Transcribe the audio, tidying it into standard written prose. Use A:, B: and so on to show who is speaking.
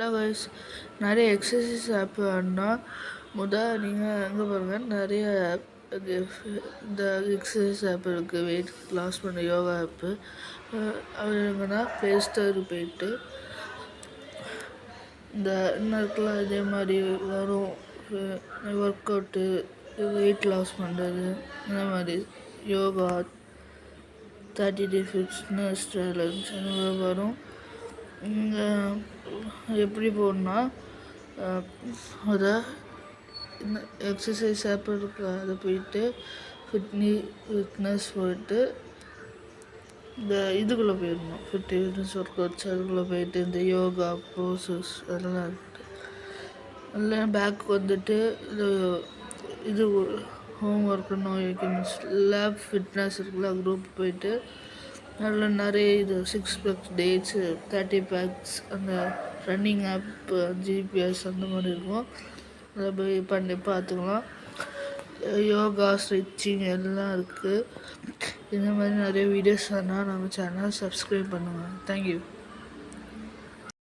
A: Hello guys, நிறைய exercise app வேணுன்னா நீங்கள் எங்கே பாருங்கள், நிறைய இந்த எக்ஸசைஸ் ஆப் இருக்குது. வெயிட் லாஸ் பண்ண யோகா ஆப்பு. அது எங்கன்னா ப்ளே ஸ்டோருக்கு போயிட்டு இந்த இன்னும் இதே மாதிரி வரும். ஒர்க் அவுட்டு, வெயிட் லாஸ் பண்ணுறது, இந்த மாதிரி யோகா 30 டே ஃபிட்னஸ் சேலஞ்ச் அந்த மாதிரி வரும். இங்கே எப்படி போகணுன்னா, அதை இந்த எக்ஸசைஸ் ஆப் இருக்கு, அதை போயிட்டு ஃபிட்னஸ் போயிட்டு இந்த இதுக்குள்ளே போயிடணும். ஃபிட்னஸ் ஒர்க் அவுட்ஸ் அதுக்குள்ளே போயிட்டு இந்த யோகா போசஸ் அதெல்லாம் இருக்குது. அதில் பேக் வந்துட்டு இது ஹோம் ஒர்க்கு நோய்க்கு லேப் ஃபிட்னஸ் இருக்குல்ல, குரூப் போயிட்டு அதில் நிறைய இது 6 பேக்ஸ் டேட்ஸு 30 பேக்ஸ் அந்த ரன்னிங் ஆப் ஜிபிஎஸ் அந்த மாதிரி இருக்கும். அதை போய் பண்ணி பார்த்துக்கலாம். யோகா ஸ்ட்ரெச்சிங் எல்லாம் இருக்குது. இந்த மாதிரி நிறைய வீடியோஸ் வேணால் நம்ம சேனலை சப்ஸ்கிரைப் பண்ணுங்கள். தேங்க்யூ.